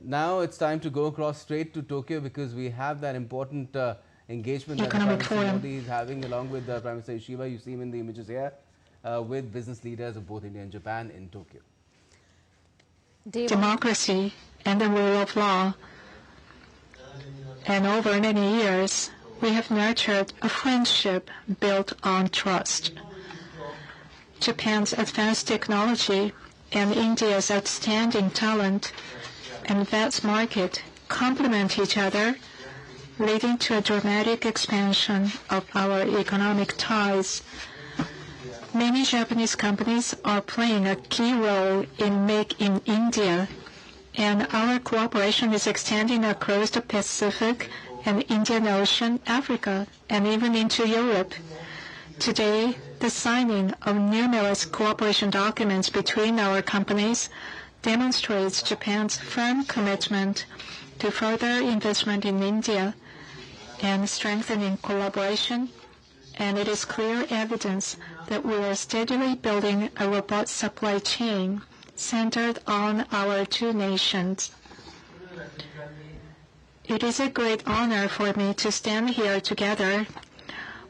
Now it's time to go across straight to Tokyo because we have that important engagement that Prime Minister Modi is having along with Prime Minister Ishiba. You see him in the images here with business leaders of both India and Japan in Tokyo. Democracy and the rule of law. And over many years, we have nurtured a friendship built on trust. Japan's advanced technology and India's outstanding talent and vast market complement each other, leading to a dramatic expansion of our economic ties. Many Japanese companies are playing a key role in Make in India, and our cooperation is extending across the Pacific and Indian Ocean, Africa, and even into Europe. Today, the signing of numerous cooperation documents between our companies demonstrates Japan's firm commitment to further investment in India and strengthening collaboration, and it is clear evidence that we are steadily building a robust supply chain centered on our two nations. It is a great honor for me to stand here together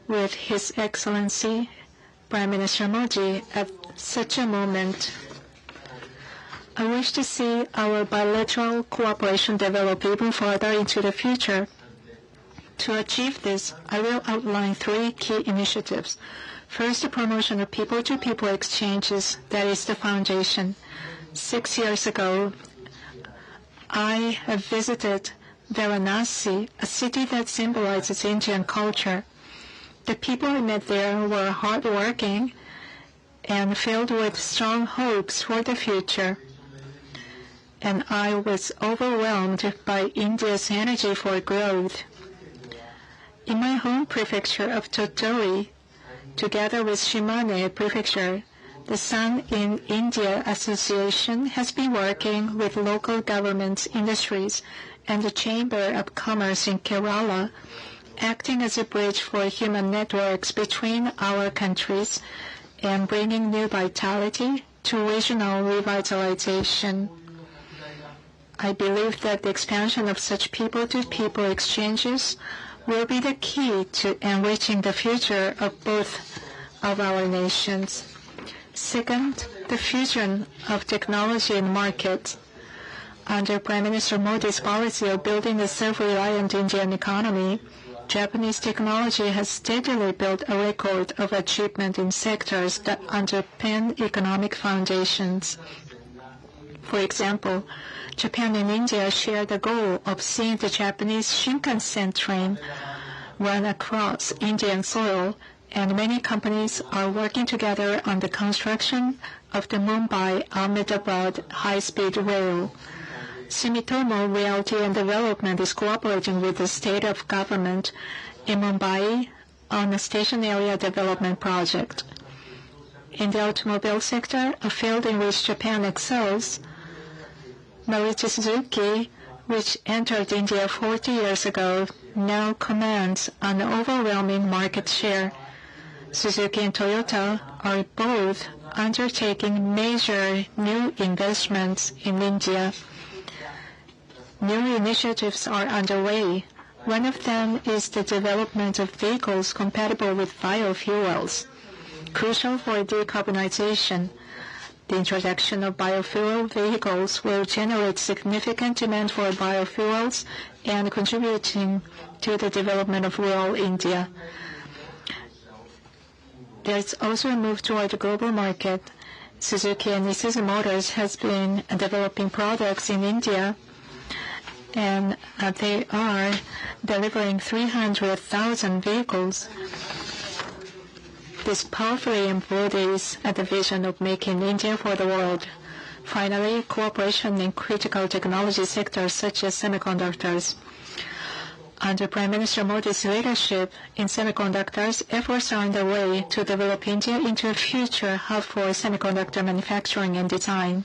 with His Excellency Prime Minister Modi at such a moment. I wish to see our bilateral cooperation develop even further into the future. To achieve this, I will outline three key initiatives. First, the promotion of people-to-people exchanges, that is the foundation. 6 years ago, I have visited Varanasi, a city that symbolizes Indian culture. The people I met there were hardworking and filled with strong hopes for the future. And I was overwhelmed by India's energy for growth. In my home prefecture of Tottori, together with Shimane Prefecture, the Sun in India Association has been working with local governments, industries, and the Chamber of Commerce in Kerala, acting as a bridge for human networks between our countries and bringing new vitality to regional revitalization. I believe that the expansion of such people-to-people exchanges will be the key to enriching the future of both of our nations. Second, the fusion of technology and market. Under Prime Minister Modi's policy of building a self-reliant Indian economy, Japanese technology has steadily built a record of achievement in sectors that underpin economic foundations. For example, Japan and India share the goal of seeing the Japanese Shinkansen train run across Indian soil, and many companies are working together on the construction of the Mumbai-Ahmedabad high-speed rail. Sumitomo Realty and Development is cooperating with the state of government in Mumbai on a station area development project. In the automobile sector, a field in which Japan excels, Maruti Suzuki, which entered India 40 years ago, now commands an overwhelming market share. Suzuki and Toyota are both undertaking major new investments in India. New initiatives are underway. One of them is the development of vehicles compatible with biofuels, crucial for decarbonization. The introduction of biofuel vehicles will generate significant demand for biofuels and contributing to the development of rural India. There's also a move toward the global market. Suzuki and Isuzu Motors has been developing products in India, and they are delivering 300,000 vehicles. This powerfully embodies the vision of making India for the world. Finally, cooperation in critical technology sectors such as semiconductors. Under Prime Minister Modi's leadership in semiconductors, efforts are underway to develop India into a future hub for semiconductor manufacturing and design.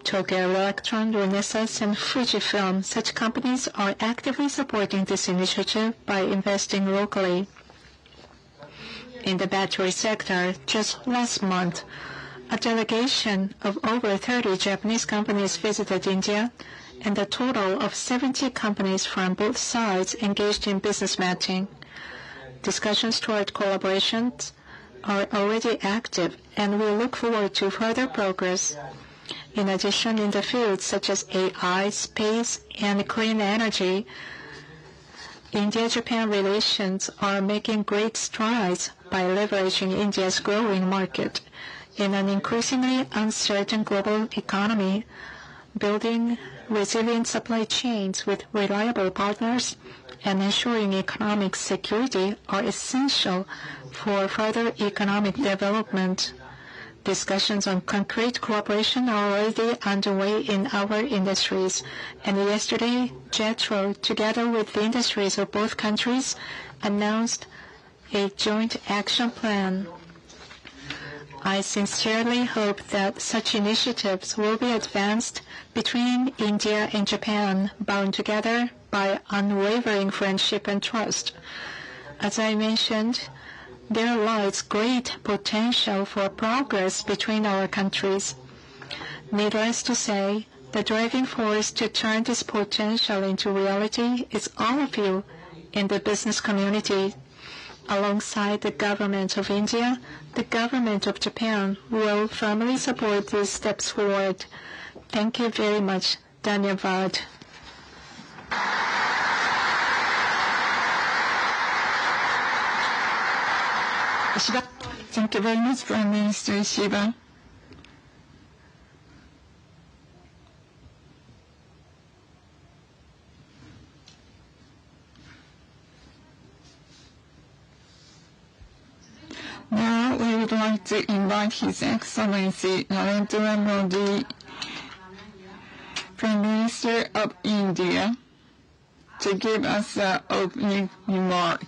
Tokyo Electron, Renesas, and Fujifilm, such companies are actively supporting this initiative by investing locally. In the battery sector, just last month, A delegation of over 30 Japanese companies visited India, and a total of 70 companies from both sides engaged in business matching. Discussions toward collaborations are already active, and we look forward to further progress. In addition, in the fields such as AI, space, and clean energy, India-Japan relations are making great strides by leveraging India's growing market. In an increasingly uncertain global economy, building resilient supply chains with reliable partners and ensuring economic security are essential for further economic development. Discussions on concrete cooperation are already underway in our industries, and yesterday, JETRO, together with the industries of both countries, announced a joint action plan. I sincerely hope that such initiatives will be advanced between India and Japan, bound together by unwavering friendship and trust. As I mentioned, there lies great potential for progress between our countries. Needless to say, the driving force to turn this potential into reality is all of you in the business community. Alongside the government of India, the government of Japan will firmly support these steps forward. Thank you very much. Dhanyavad. Thank you very much, Prime Minister Ishiba. Now we would like to invite His Excellency Narendra Modi, Prime Minister of India, to give us an opening remark.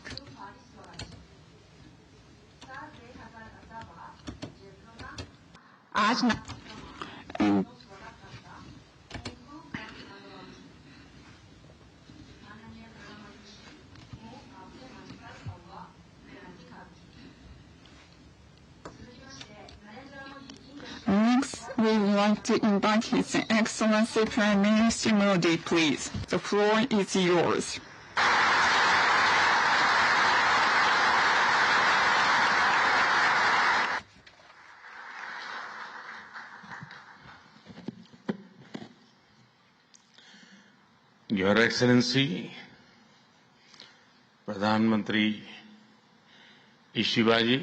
Next, we would like to invite His Excellency Prime Minister Modi, please. The floor is yours. Your Excellency, प्रधानमंत्री Ishiba जी,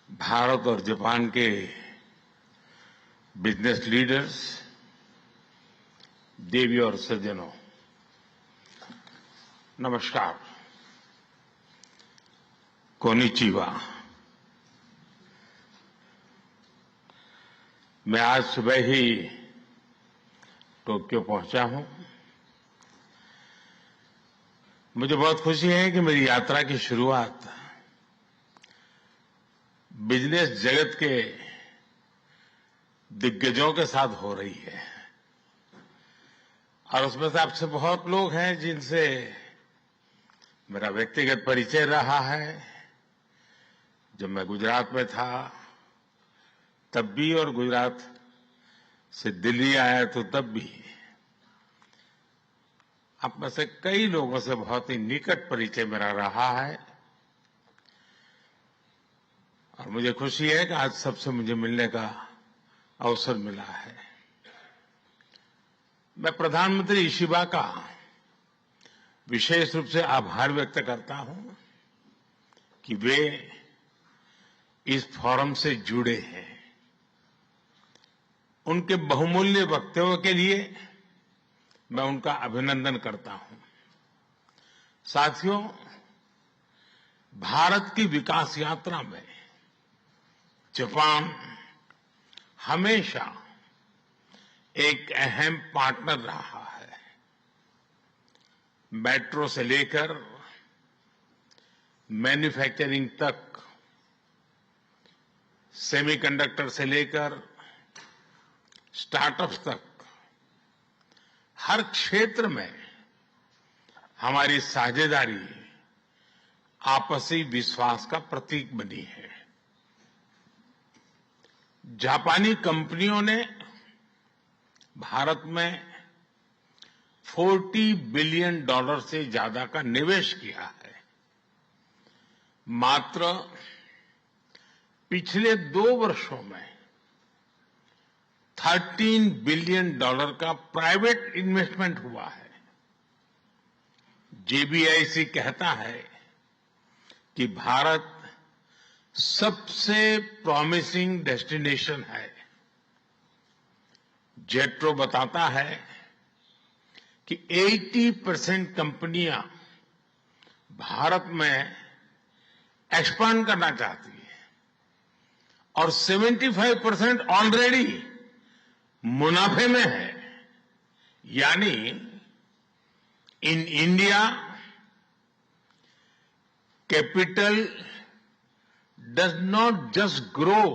भारत और Japan के business leaders, देवी और सज्जनों, नमस्कार, konnichiwa. मैं आज सुबह ही Tokyo पहुंचा हूं। मुझे बहुत खुशी है कि मेरी यात्रा की शुरुआत बिजनेस जगत के दिग्गजों के साथ हो रही है, और उसमें से आपसे बहुत लोग हैं जिनसे मेरा व्यक्तिगत परिचय रहा है। जब मैं गुजरात में था तब भी, और गुजरात से दिल्ली आया तो तब भी, आप में से कई लोगों से बहुत ही निकट परिचय मेरा रहा है, और मुझे खुशी है कि आज सबसे मुझे मिलने का अवसर मिला है। मैं प्रधानमंत्री इशिबा का विशेष रूप से आभार व्यक्त करता हूं कि वे इस फोरम से जुड़े हैं। उनके बहुमूल्य वक्तव्य के लिए मैं उनका अभिनंदन करता हूं। साथियों, भारत की विकास यात्रा में जापान हमेशा एक अहम पार्टनर रहा है। मेट्रो से लेकर मैन्युफैक्चरिंग तक, सेमीकंडक्टर से लेकर स्टार्टअप्स तक, हर क्षेत्र में हमारी साझेदारी आपसी विश्वास का प्रतीक बनी है। जापानी कंपनियों ने भारत में $40 बिलियन से ज्यादा का निवेश किया है। मात्र पिछले 2 वर्षों में $13 बिलियन का प्राइवेट इन्वेस्टमेंट हुआ है। JBIC कहता है कि भारत सबसे प्रॉमिसिंग डेस्टिनेशन है। जेट्रो बताता है कि 80% कंपनियां भारत में एक्सपांड करना चाहती है और 75% ऑलरेडी मुनाफे में है। यानी in India capital does not just grow,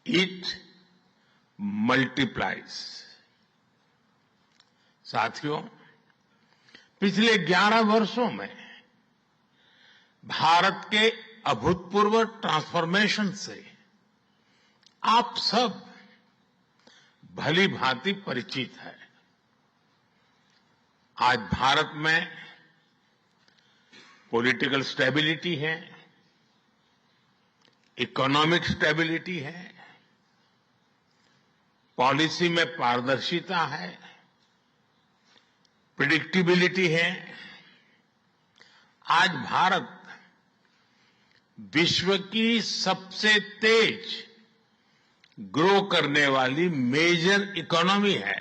it multiplies. साथियों, पिछले 11 वर्षों में भारत के अभूतपूर्व ट्रांसफॉर्मेशन से आप सब भली भांति परिचित है। आज भारत में पॉलिटिकल स्टेबिलिटी है, इकोनॉमिक स्टेबिलिटी है, पॉलिसी में पारदर्शिता है, प्रेडिक्टेबिलिटी है। आज भारत विश्व की सबसे तेज ग्रो करने वाली मेजर इकोनॉमी है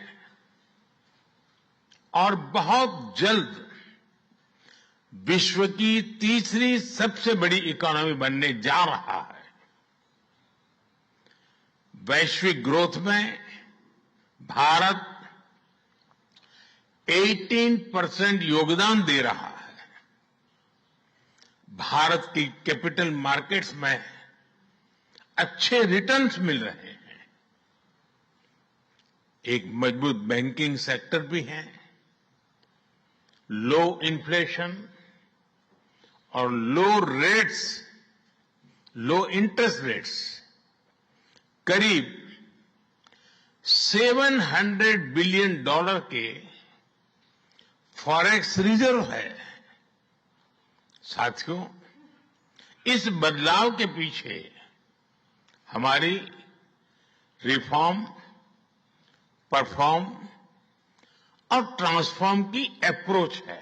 और बहुत जल्द विश्व की तीसरी सबसे बड़ी इकोनॉमी बनने जा रहा है। वैश्विक ग्रोथ में भारत 18% योगदान दे रहा है। भारत की कैपिटल मार्केट्स में अच्छे रिटर्न्स मिल रहे हैं। एक मजबूत बैंकिंग सेक्टर भी है, लो इन्फ्लेशन और लो इंटरेस्ट रेट्स, करीब $700 बिलियन के फॉरेक्स रिजर्व है। साथियों, इस बदलाव के पीछे हमारी रिफॉर्म, परफॉर्म और ट्रांसफॉर्म की अप्रोच है।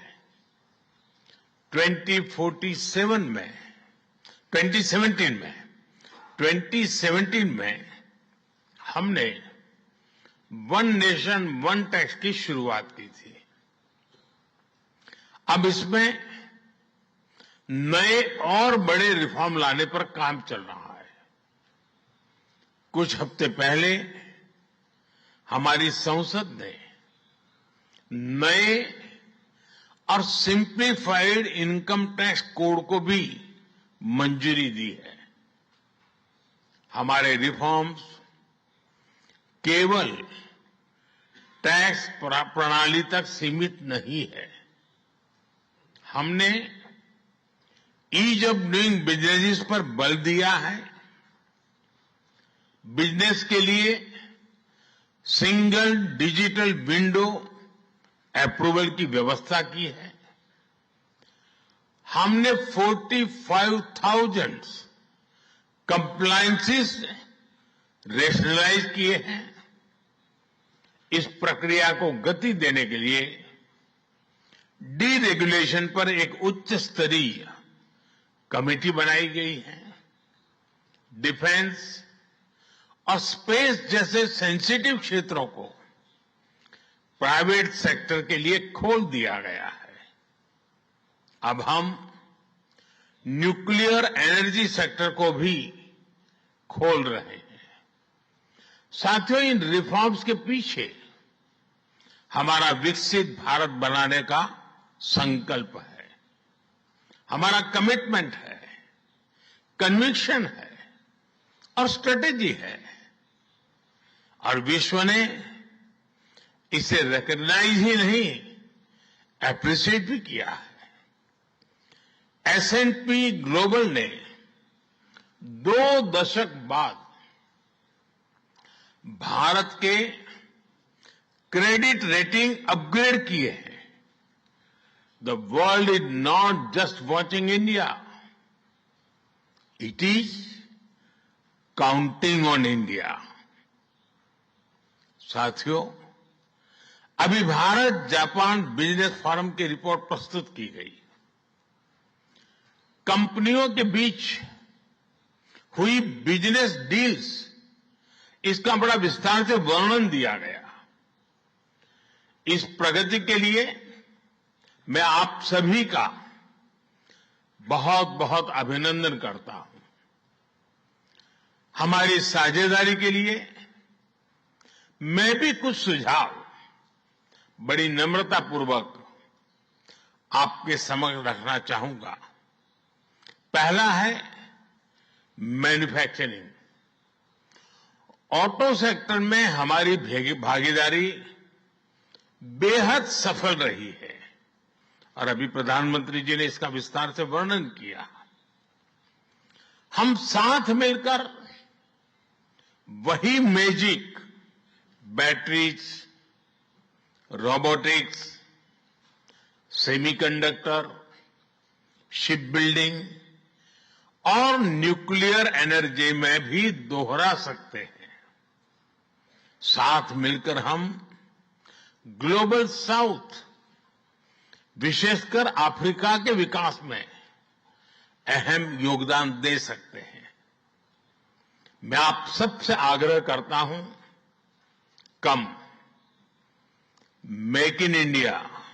2017 में हमने वन नेशन वन टैक्स की शुरुआत की थी। अब इसमें नए और बड़े रिफॉर्म लाने पर काम चल रहा है। कुछ हफ्ते पहले हमारी संसद ने नए और सिंप्लीफाइड इनकम टैक्स कोड को भी मंजूरी दी है। हमारे रिफॉर्म्स केवल टैक्स प्रणाली तक सीमित नहीं है। हमने ईज ऑफ डूइंग बिजनेस पर बल दिया है। बिजनेस के लिए सिंगल डिजिटल विंडो अप्रूवल की व्यवस्था की है। हमने 45,000 कंप्लायंसेस रेशनलाइज किए हैं। इस प्रक्रिया को गति देने के लिए डीरेगुलेशन पर एक उच्च स्तरीय कमेटी बनाई गई है। डिफेंस और स्पेस जैसे सेंसिटिव क्षेत्रों को प्राइवेट सेक्टर के लिए खोल दिया गया है। अब हम न्यूक्लियर एनर्जी सेक्टर को भी खोल रहे हैं। साथियों, इन रिफॉर्म्स के पीछे हमारा विकसित भारत बनाने का संकल्प है, हमारा कमिटमेंट है, कन्विक्शन है और स्ट्रेटेजी है। और विश्व ने इसे रिकॉग्नाइज ही नहीं, एप्रिशिएट भी किया है। S&P ग्लोबल ने 2 दशक बाद भारत के क्रेडिट रेटिंग अपग्रेड किए हैं। The world is not just watching India. It is counting on India. साथियों, अभी भारत जापान बिजनेस फोरम की रिपोर्ट प्रस्तुत की गई। कंपनियों के बीच हुई बिजनेस डील्स, इसका बड़ा विस्तार से वर्णन दिया गया। इस प्रगति के लिए मैं आप सभी का बहुत बहुत अभिनंदन करता हूं। हमारी साझेदारी के लिए मैं भी कुछ सुझाव बड़ी नम्रतापूर्वक आपके समक्ष रखना चाहूंगा। पहला है मैन्युफैक्चरिंग। ऑटो सेक्टर में हमारी भागीदारी बेहद सफल रही है और अभी प्रधानमंत्री जी ने इसका विस्तार से वर्णन किया। हम साथ मिलकर वही magic batteries, robotics, semiconductor, ship building और न्यूक्लियर एनर्जी में भी दोहरा सकते हैं। साथ मिलकर हम ग्लोबल साउथ, विशेषकर अफ्रीका के विकास में अहम योगदान दे सकते हैं। मैं आप सबसे आग्रह करता हूं, कम make in India,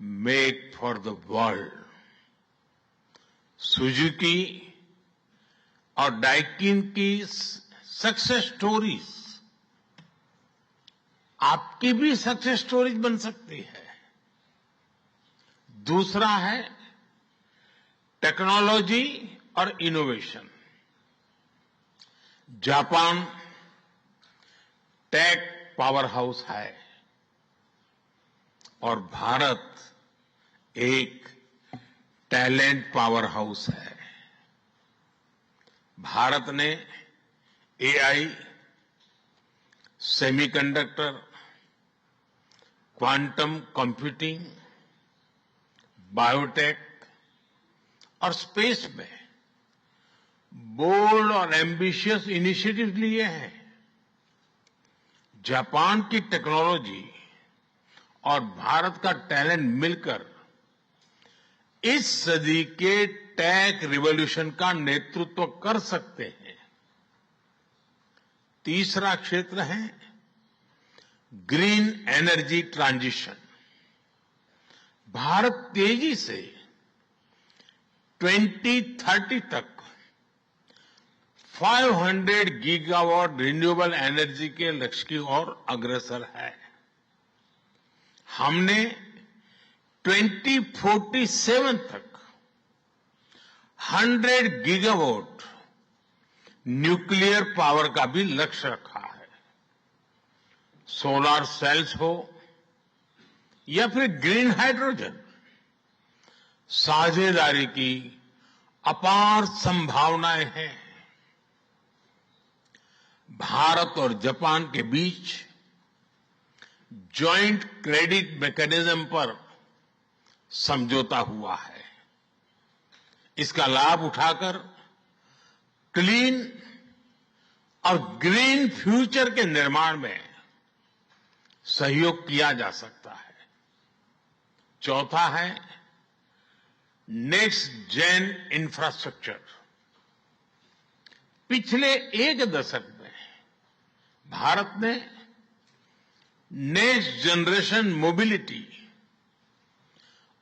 make for the world. Suzuki और डाइकिन की सक्सेस स्टोरीज आपकी भी सक्सेस स्टोरीज बन सकती है। दूसरा है टेक्नोलॉजी और innovation. Japan tech power house है और भारत एक टैलेंट पावर हाउस है। भारत ने AI, semiconductor, quantum computing, biotech और स्पेस में बोल्ड और एम्बिशियस इनिशिएटिव लिए हैं। जापान की टेक्नोलॉजी और भारत का टैलेंट मिलकर इस सदी के टेक रिवॉल्यूशन का नेतृत्व कर सकते हैं। तीसरा क्षेत्र है ग्रीन एनर्जी ट्रांजिशन। भारत तेजी से 2030 तक 500 गीगावाट रिन्यूएबल एनर्जी के लक्ष्य की ओर अग्रसर है। हमने 2047 तक 100 गीगावाट न्यूक्लियर पावर का भी लक्ष्य रखा है। सोलर सेल्स हो या फिर ग्रीन हाइड्रोजन, साझेदारी की अपार संभावनाएं हैं। भारत और जापान के बीच जॉइंट क्रेडिट मैकेनिज्म पर समझौता हुआ है। इसका लाभ उठाकर क्लीन और ग्रीन फ्यूचर के निर्माण में सहयोग किया जा सकता है। चौथा है नेक्स्ट जेन इंफ्रास्ट्रक्चर। पिछले एक दशक में भारत ने नेक्स्ट जनरेशन मोबिलिटी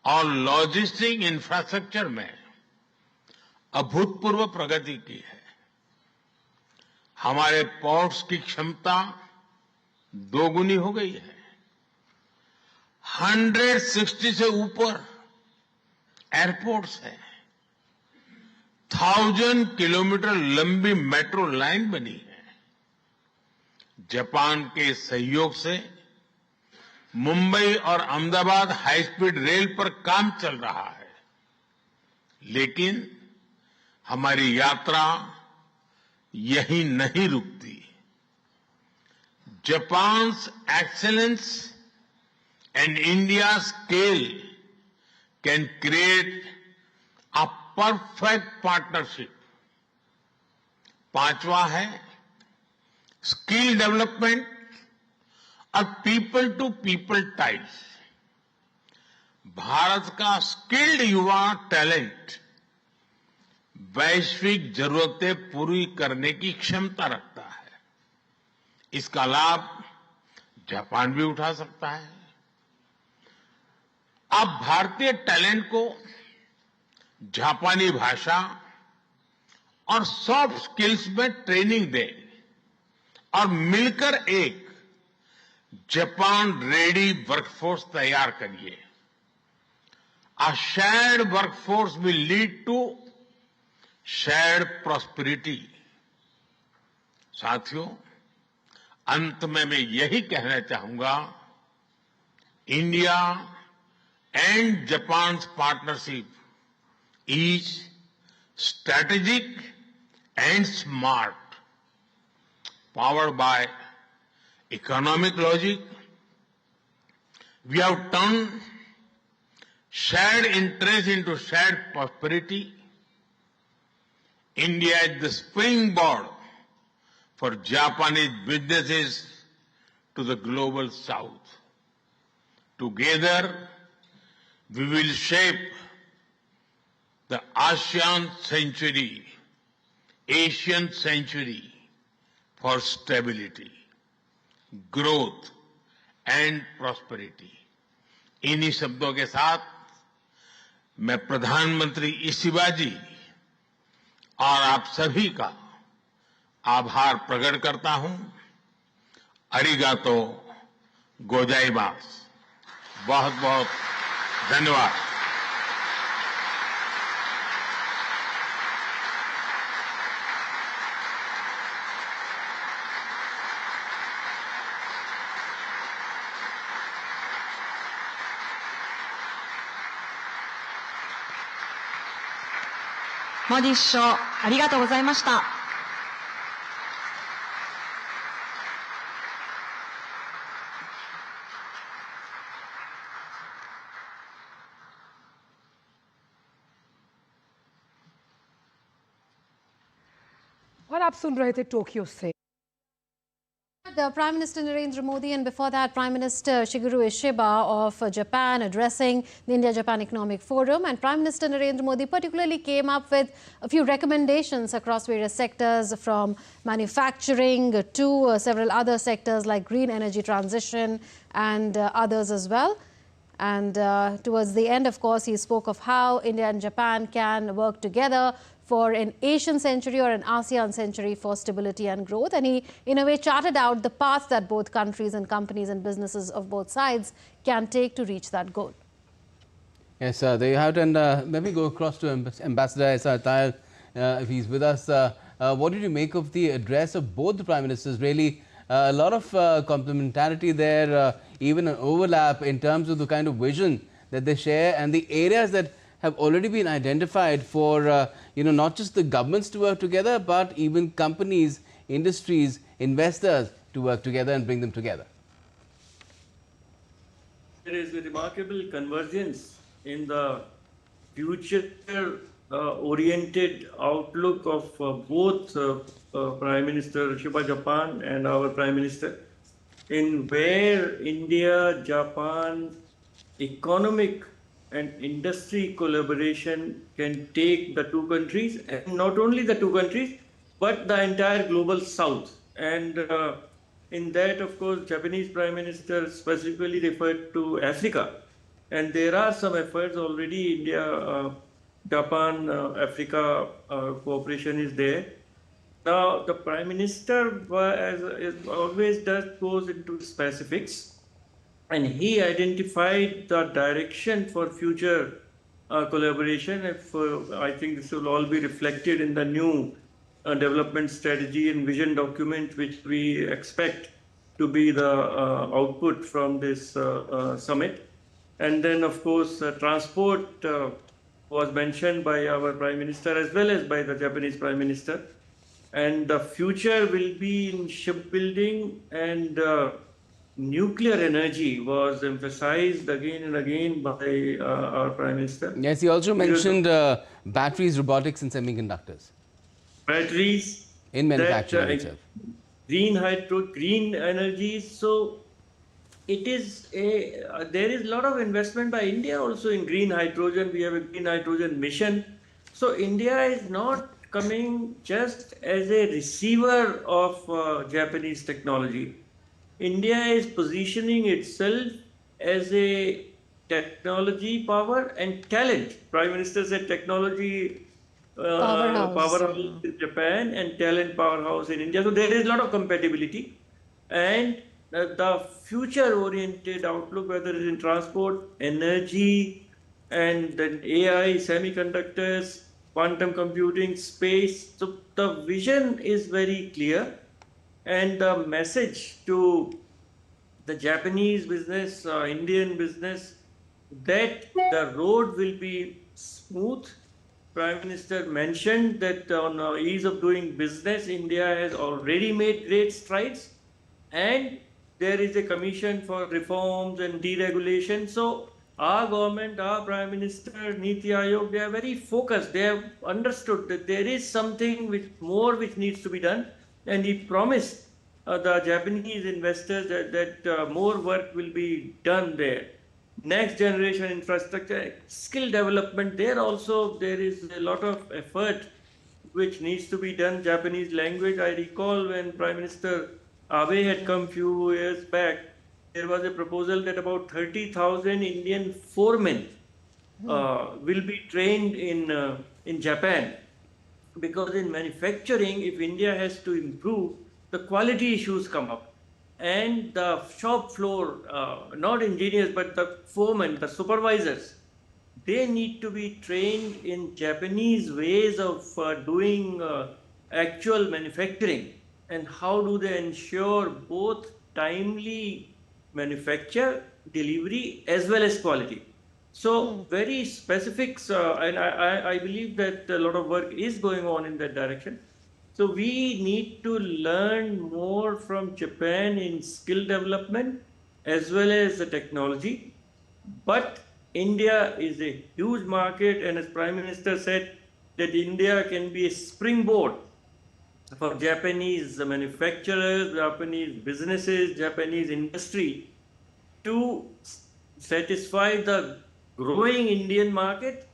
और लॉजिस्टिक इंफ्रास्ट्रक्चर में अभूतपूर्व प्रगति की है। हमारे पोर्ट्स की क्षमता दोगुनी हो गई है। 160 से ऊपर एयरपोर्ट्स हैं। 1000 किलोमीटर लंबी मेट्रो लाइन बनी है। जापान के सहयोग से मुंबई और अहमदाबाद हाई स्पीड रेल पर काम चल रहा है। लेकिन हमारी यात्रा यही नहीं रुकती। Japan's excellence and India's scale can create a perfect partnership. पांचवा है स्किल डेवलपमेंट और people to people ties. Bharat का स्किल्ड युवा टैलेंट वैश्विक जरूरतें पूरी करने की क्षमता रखता है। इसका लाभ जापान भी उठा सकता है। आप भारतीय टैलेंट को जापानी भाषा और सॉफ्ट स्किल्स में ट्रेनिंग दें और मिलकर एक जापान रेडी वर्कफोर्स तैयार करिए। A shared workforce will lead to shared prosperity. साथियों, अंत में मैं यही कहना चाहूंगा, India and Japan partnership is strategic and smart, powered by economic logic. We have turned shared interest into shared prosperity. India is the springboard for Japanese businesses to the global south. Together, we will shape the ASEAN century, Asian century for stability, growth and prosperity. इन्हीं शब्दों के साथ मैं प्रधानमंत्री Ishiba जी और आप सभी का आभार प्रकट करता हूं। अरिगातो गोजाइमास। बहुत बहुत धन्यवाद।モディ首相、ありがとうございました。और आप सुन रहे थे टोक्यो से। The Prime Minister Narendra Modi and before that Prime Minister Shigeru Ishiba of Japan addressing the India-Japan Economic Forum, and Prime Minister Narendra Modi particularly came up with a few recommendations across various sectors from manufacturing to several other sectors like green energy transition and others as well. And towards the end, of course, he spoke of how India and Japan can work together for an Asian century or an ASEAN century for stability and growth. And he, in a way, charted out the path that both countries and companies and businesses of both sides can take to reach that goal. Yes, there you have it. And let me go across to Ambassador S.R. Tayal, if he's with us. What did you make of the address of both the Prime Ministers? Really, a lot of complementarity there, even an overlap in terms of the kind of vision that they share and the areas that have already been identified for, not just the governments to work together, but even companies, industries, investors to work together and bring them together. There is a remarkable convergence in the future-oriented outlook of both Prime Minister Ishiba Japan and our Prime Minister, in where India, Japan, economic and industry collaboration can take the two countries, and not only the two countries, but the entire global south. And in that, of course, Japanese Prime Minister specifically referred to Africa. And there are some efforts already. India, Japan, Africa cooperation is there. Now, the Prime Minister, as always does, goes into specifics. And he identified the direction for future collaboration. I think this will all be reflected in the new development strategy and vision document, which we expect to be the output from this summit. And then, of course, transport was mentioned by our Prime Minister as well as by the Japanese Prime Minister. and the future will be in shipbuilding, and nuclear energy was emphasized again and again by our Prime Minister. Yes, he also mentioned batteries, robotics and semiconductors. Batteries, in manufacturing itself. Green energy. So it is there is a lot of investment by India also in green hydrogen. We have a green hydrogen mission. So India is not coming just as a receiver of Japanese technology. India is positioning itself as a technology power and talent. Prime Minister said technology powerhouse in Japan and talent powerhouse in India. So there is a lot of compatibility, and the future-oriented outlook, whether it is in transport, energy, and then AI, semiconductors, quantum computing, space. So the vision is very clear, and the message to the Japanese business, Indian business, that the road will be smooth. Prime Minister mentioned that on ease of doing business, India has already made great strides, and there is a commission for reforms and deregulation. So our government, our Prime Minister, Niti Aayog, they are very focused. They have understood that there is something which needs to be done, and he promised the Japanese investors that more work will be done there. Next generation infrastructure, skill development, there also there is a lot of effort which needs to be done. Japanese language, I recall when Prime Minister Abe had come few years back, there was a proposal that about 30,000 Indian foremen will be trained in Japan, because in manufacturing, if India has to improve, the quality issues come up, and the shop floor, not engineers, but the foremen, the supervisors, they need to be trained in Japanese ways of doing actual manufacturing, and how do they ensure both timely manufacture, delivery, as well as quality. So very specifics, and I believe that a lot of work is going on in that direction. So we need to learn more from Japan in skill development as well as the technology. But India is a huge market, and as Prime Minister said, that India can be a springboard for Japanese manufacturers, Japanese businesses, Japanese industry to satisfy the growing Indian market,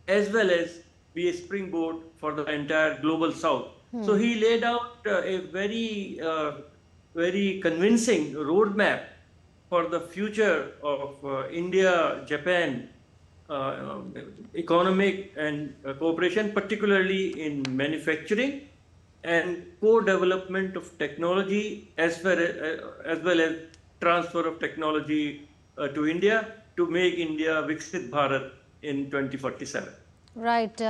as well as be a springboard for the entire global South. So he laid out a very convincing roadmap for the future of India-Japan economic and cooperation, particularly in manufacturing and co-development of technology, as well as transfer of technology to India, to make India Viksit Bharat in 2047. Right.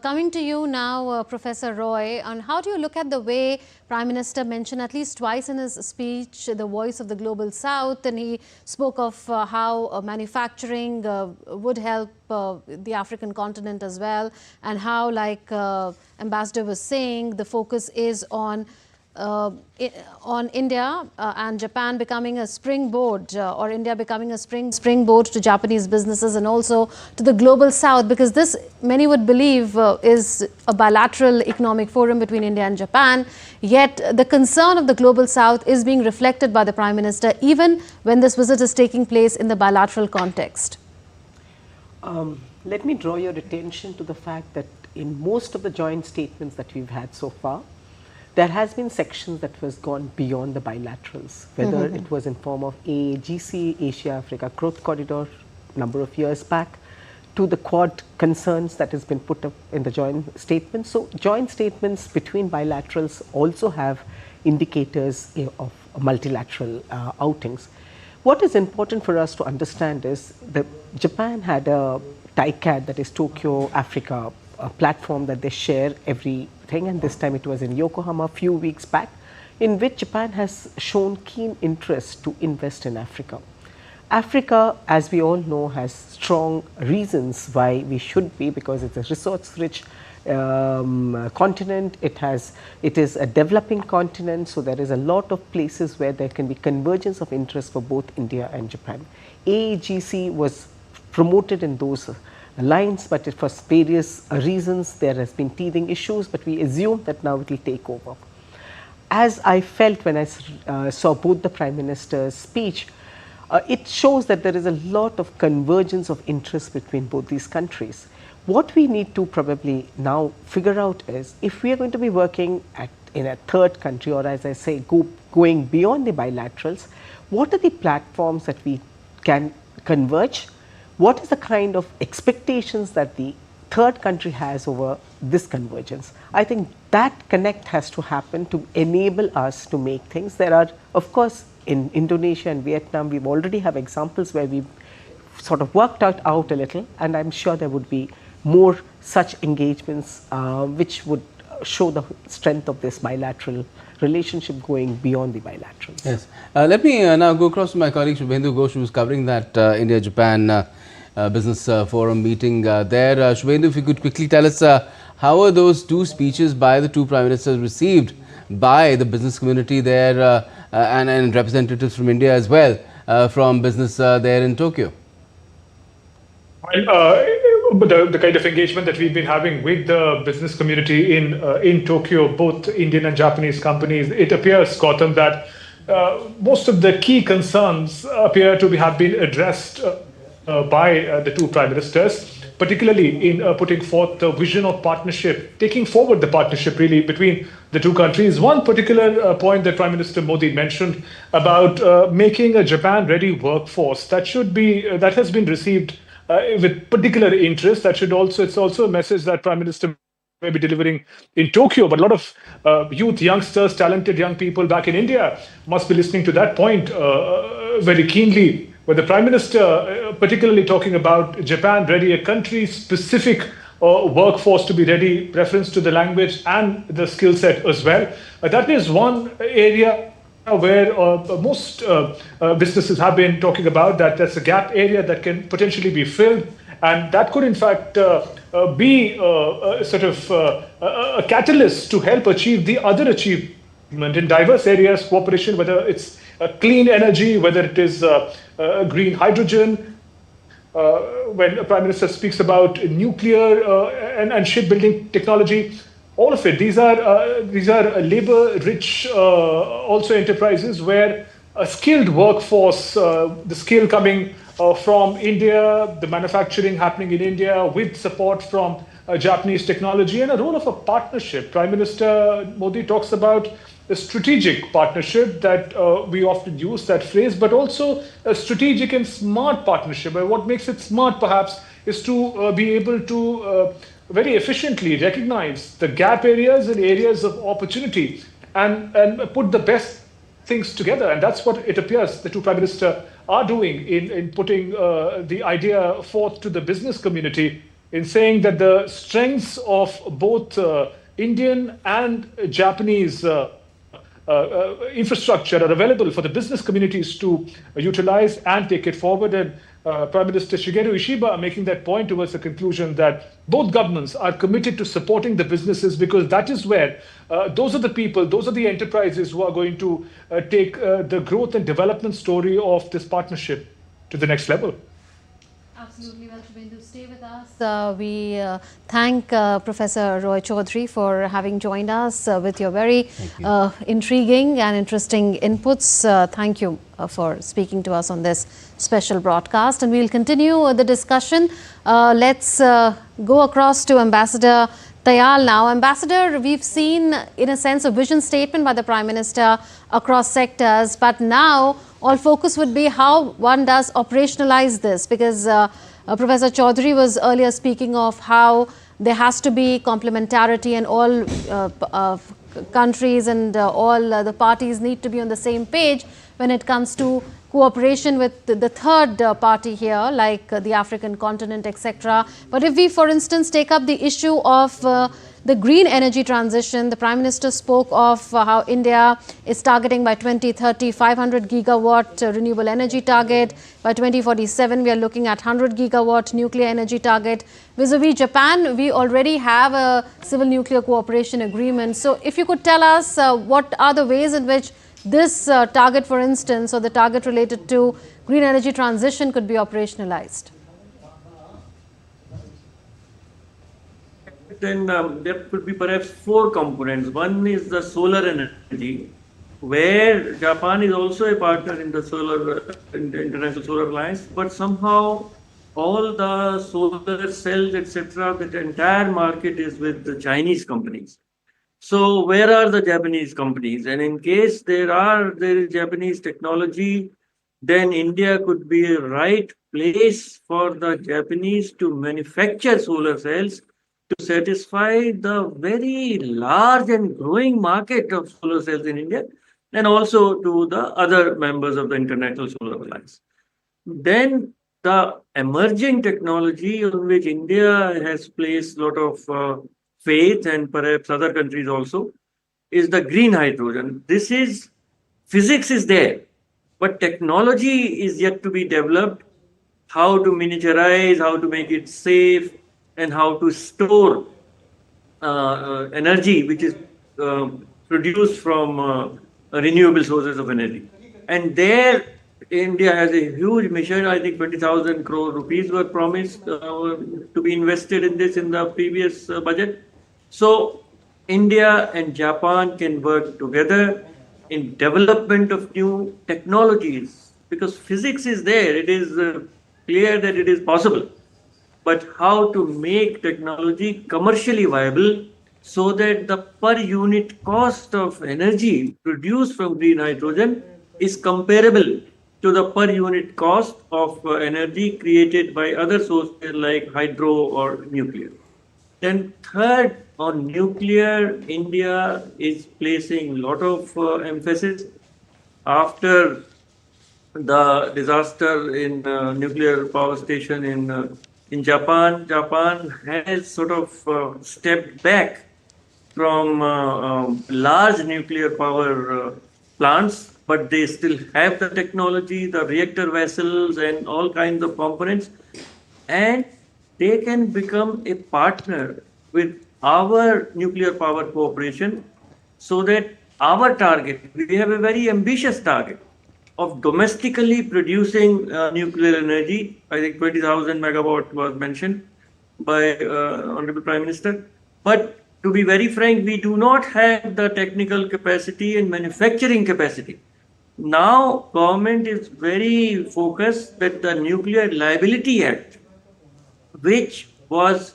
Coming to you now, Professor Roy, on how do you look at the way Prime Minister mentioned at least twice in his speech the voice of the Global South, and he spoke of how manufacturing would help the African continent as well, and how, like Ambassador was saying, the focus is on India and Japan becoming a springboard, or India becoming a springboard to Japanese businesses and also to the global South, because this, many would believe, is a bilateral economic forum between India and Japan. Yet the concern of the global South is being reflected by the Prime Minister, even when this visit is taking place in the bilateral context. Let me draw your attention to the fact that in most of the joint statements that we've had so far, there has been sections that was gone beyond the bilaterals, whether it was in form of AAGC, Asia-Africa Growth Corridor, number of years back, to the Quad concerns that has been put up in the joint statements. So joint statements between bilaterals also have indicators of multilateral outings. What is important for us to understand is that Japan had a TICAD, that is Tokyo Africa, a platform that they share everything, and this time it was in Yokohama a few weeks back, in which Japan has shown keen interest to invest in Africa. Africa, as we all know, has strong reasons why we should be, because it's a resource-rich continent. It is a developing continent, so there is a lot of places where there can be convergence of interest for both India and Japan. AAGC was promoted in those lines, but for various reasons there has been teething issues, but we assume that now it will take over. As I felt when I saw both the Prime Minister's speech, it shows that there is a lot of convergence of interest between both these countries. What we need to probably now figure out is, if we are going to be working in a third country, or as I say, going beyond the bilaterals, what are the platforms that we can converge? What is the kind of expectations that the third country has over this convergence? I think that connect has to happen to enable us to make things. There are, of course, in Indonesia and Vietnam, we already have examples where we sort of worked out a little, and I'm sure there would be more such engagements which would show the strength of this bilateral relationship going beyond the bilaterals. Yes. Let me now go across to my colleague Shubhendu Ghosh, who is covering that India-Japan Business Forum meeting there. Shubhendu, if you could quickly tell us how are those two speeches by the two Prime Ministers received by the business community there and representatives from India as well from business there in Tokyo? The kind of engagement that we've been having with the business community in Tokyo, both Indian and Japanese companies, it appears, Gautam, that most of the key concerns appear to have been addressed by the two Prime Ministers, particularly in putting forth the vision of partnership, taking forward the partnership really between the two countries. One particular point that Prime Minister Modi mentioned about making a Japan-ready workforce that has been received with particular interest. It's also a message that Prime Minister may be delivering in Tokyo, but a lot of youngsters, talented young people back in India must be listening to that point very keenly, where the Prime Minister particularly talking about Japan ready, a country-specific workforce to be ready, reference to the language and the skill set as well. That is one area where most businesses have been talking about that that's a gap area that can potentially be filled, and that could in fact be a catalyst to help achieve the other achievement in diverse areas, cooperation, whether it's clean energy, whether it is green hydrogen. When the Prime Minister speaks about nuclear and shipbuilding technology, all of it, these are labor-rich also enterprises where a skilled workforce, the skill coming from India, the manufacturing happening in India with support from Japanese technology, and a role of a partnership. Prime Minister Modi talks about a strategic partnership that we often use that phrase, but also a strategic and smart partnership. And what makes it smart perhaps is to be able to very efficiently recognize the gap areas and areas of opportunity and put the best things together. And that's what it appears the two Prime Ministers are doing in putting the idea forth to the business community, in saying that the strengths of both Indian and Japanese infrastructure are available for the business communities to utilize and take it forward. And Prime Minister Shigeru Ishiba making that point towards the conclusion that both governments are committed to supporting the businesses, because that is where those are the people, those are the enterprises who are going to take the growth and development story of this partnership to the next level. Absolutely. Well, Shubhendu, stay with us. We thank Professor Roy Chaudhary for having joined us with your very intriguing and interesting inputs. Thank you for speaking to us on this special broadcast, and we'll continue the discussion. Let's go across to Ambassador Tayal now. Ambassador, we've seen in a sense a vision statement by the Prime Minister across sectors, but now all focus would be how one does operationalize this, because Professor Chaudhary was earlier speaking of how there has to be complementarity and all countries and all the parties need to be on the same page when it comes to cooperation with the third party here, like the African continent, etc. But if we, for instance, take up the issue of the green energy transition. The Prime Minister spoke of how India is targeting by 2030 500 gigawatt renewable energy target. By 2047, we are looking at 100 gigawatt nuclear energy target. Vis-a-vis Japan, we already have a civil nuclear cooperation agreement. So if you could tell us what are the ways in which this target, for instance, or the target related to green energy transition could be operationalized. Then there could be perhaps 4 components. One is the solar energy, where Japan is also a partner in the International Solar Alliance, but somehow all the solar cells, etc., the entire market is with the Chinese companies. So where are the Japanese companies? And in case there is Japanese technology, then India could be a right place for the Japanese to manufacture solar cells to satisfy the very large and growing market of solar cells in India, and also to the other members of the International Solar Alliance. Then the emerging technology on which India has placed a lot of faith, and perhaps other countries also, is the green hydrogen. Physics is there, but technology is yet to be developed. How to miniaturize, how to make it safe, and how to store energy which is produced from renewable sources of energy. And there India has a huge mission. I think 20,000 crore rupees were promised to be invested in this in the previous budget. So India and Japan can work together in development of new technologies, because physics is there. It is clear that it is possible. But how to make technology commercially viable so that the per unit cost of energy produced from green hydrogen is comparable to the per unit cost of energy created by other sources like hydro or nuclear. Then third, on nuclear, India is placing a lot of emphasis after the disaster in nuclear power station in Japan. Japan has sort of stepped back from large nuclear power plants, but they still have the technology, the reactor vessels, and all kinds of components, and they can become a partner with our nuclear power cooperation, so that our target, we have a very ambitious target of domestically producing nuclear energy. I think 20,000 megawatt was mentioned by Honorable Prime Minister. But to be very frank, we do not have the technical capacity and manufacturing capacity. Now, government is very focused that the Nuclear Liability Act, which was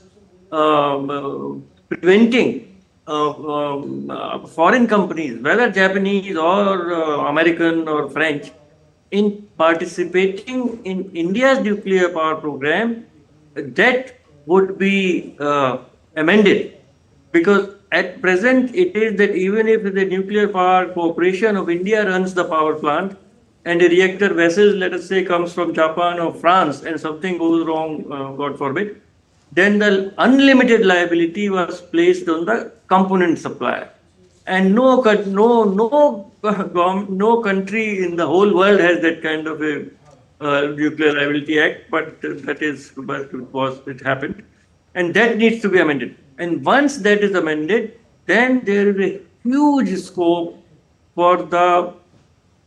preventing foreign companies, whether Japanese or American or French, in participating in India's nuclear power program, that would be amended. Because at present, it is that even if the Nuclear Power Corporation of India runs the power plant, and a reactor vessel, let us say, comes from Japan or France, and something goes wrong, God forbid, then the unlimited liability was placed on the component supplier. And no country in the whole world has that kind of a Nuclear Liability Act, but it happened. And that needs to be amended. And once that is amended, then there is a huge scope for the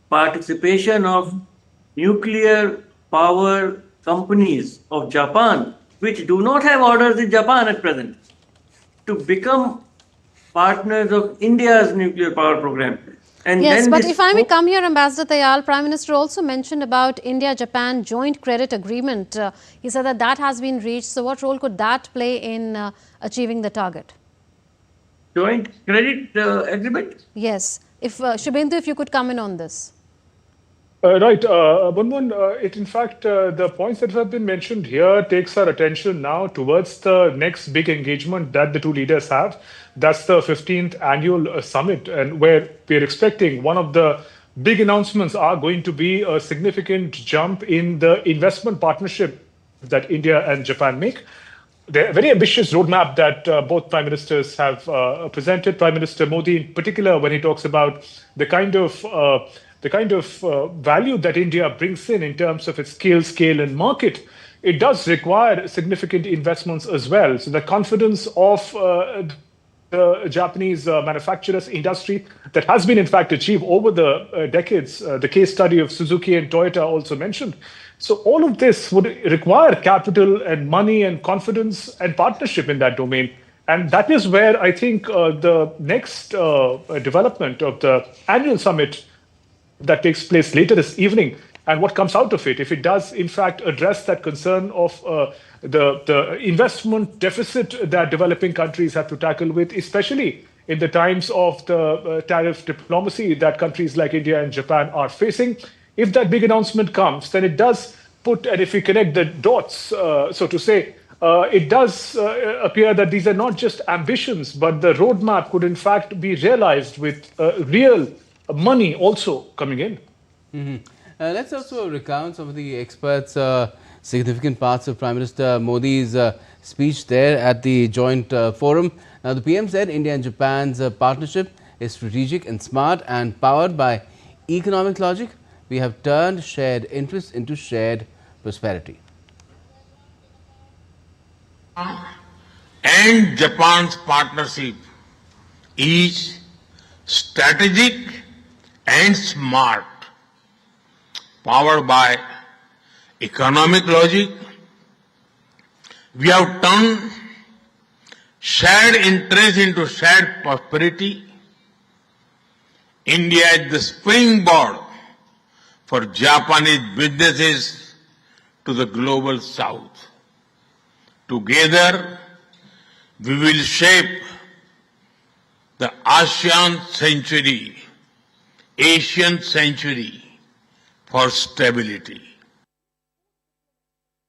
participation of nuclear power companies of Japan, which do not have orders in Japan at present, to become partners of India's nuclear power program. And yes, then but if I may come here, Ambassador Tayal, Prime Minister also mentioned about India-Japan joint credit agreement. He said that that has been reached. So what role could that play in achieving the target? Joint credit agreement? Yes. If Shubhendu, if you could come in on this. Right. Bunbun, in fact, the points that have been mentioned here takes our attention now towards the next big engagement that the two leaders have. That's the 15th annual summit, and where we're expecting one of the big announcements are going to be a significant jump in the investment partnership that India and Japan make. the very ambitious roadmap that both prime ministers have presented. Prime Minister Modi, in particular, when he talks about the kind of value that India brings in terms of its scale, and market, it does require significant investments as well. So the confidence of the Japanese manufacturers industry that has been in fact achieved over the decades, the case study of Suzuki and Toyota also mentioned. So all of this would require capital and money and confidence and partnership in that domain. And that is where I think the next development of the annual summit that takes place later this evening, and what comes out of it, if it does in fact address that concern of the investment deficit that developing countries have to tackle with, especially in the times of the tariff diplomacy that countries like India and Japan are facing. If that big announcement comes, then it does put, and if we connect the dots, so to say, it does appear that these are not just ambitions, but the roadmap could in fact be realized with real money also coming in. Mm-hmm. Let's also recount some of the experts' significant parts of Prime Minister Modi's speech there at the joint forum. Now, the PM said India and Japan's partnership is strategic and smart and powered by economic logic. We have turned shared interests into shared prosperity. And Japan's partnership is strategic and smart, powered by economic logic. We have turned shared interest into shared prosperity. India is the springboard for Japanese businesses to the global south. Together, we will shape the Asian century for stability.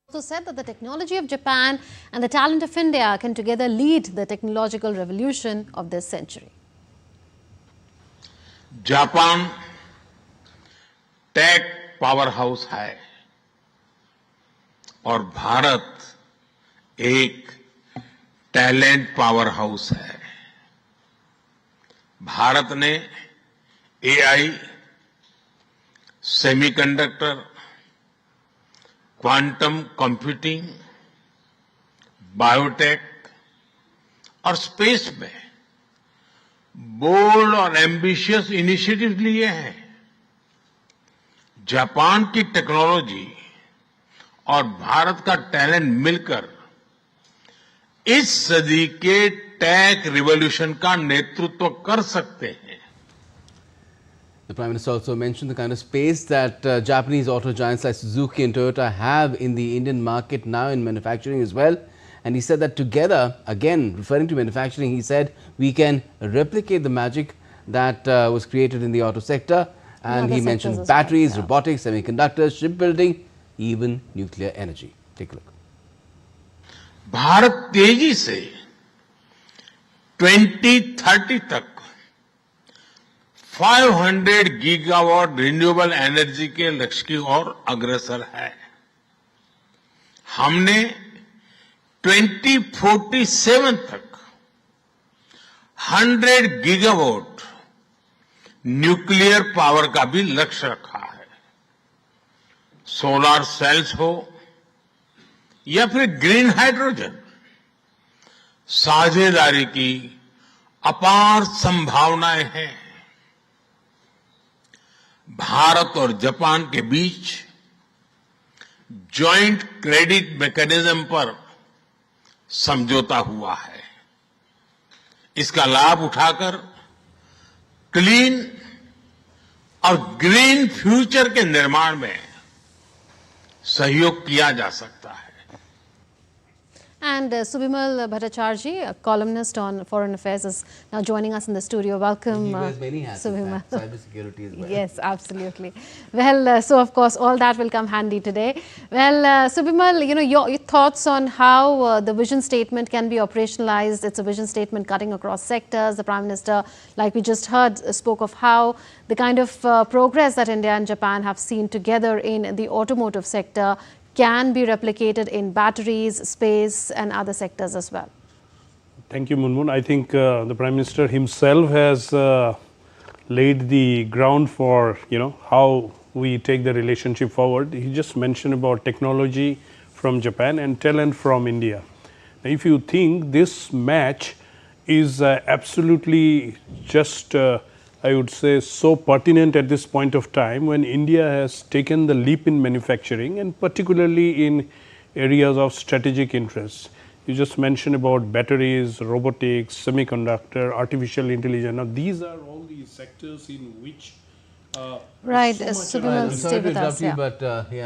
Also said that the technology of Japan and the talent of India can together lead the technological revolution of this century. Japan tech power house है और भारत एक talent power house है। भारत ने AI, semiconductor, quantum computing, biotech और space में bold और ambitious initiative लिए हैं। जापान की टेक्नोलॉजी और भारत का टैलेंट मिलकर इस सदी के टेक रिवॉल्यूशन का नेतृत्व कर सकते हैं। The Prime Minister also mentioned the kind of space that Japanese auto giants like Suzuki and Toyota have in the Indian market now in manufacturing as well. And he said that together, again referring to manufacturing, he said we can replicate the magic that was created in the auto sector. And he mentioned batteries, well, robotics, semiconductors, shipbuilding, even nuclear energy. Take a look. Bharat तेजी से 2030 तक 500 gigawatt renewable energy के लक्ष्य की ओर अग्रसर है। हमने 2047 तक 100 गीगावाट न्यूक्लियर पावर का भी लक्ष्य रखा है। सोलर सेल्स हो या फिर ग्रीन हाइड्रोजन, साझेदारी की अपार संभावनाएं हैं। भारत और जापान के बीच जॉइंट क्रेडिट मैकेनिज्म पर समझौता हुआ है। इसका लाभ उठाकर क्लीन और ग्रीन फ्यूचर के निर्माण में सहयोग किया जा सकता है। And Subhimal Bhattacharjee, a columnist on foreign affairs, is now joining us in the studio. Welcome, he wears many hats, Subhimal. Cybersecurity as well. Yes, absolutely. Well, so of course, all that will come handy today. Well, Subhimal, you know, your thoughts on how the vision statement can be operationalized. It's a vision statement cutting across sectors. The Prime Minister, like we just heard, spoke of how the kind of progress that India and Japan have seen together in the automotive sector can be replicated in batteries, space and other sectors as well? Thank you, Munmun. I think the Prime Minister himself has laid the ground for, how we take the relationship forward. He just mentioned about technology from Japan and talent from India. Now, if you think this match is absolutely just, I would say, so pertinent at this point of time when India has taken the leap in manufacturing and particularly in areas of strategic interest. You just mentioned about batteries, robotics, semiconductor, artificial intelligence. Now, these are all the sectors in which right. Sorry to interrupt you, but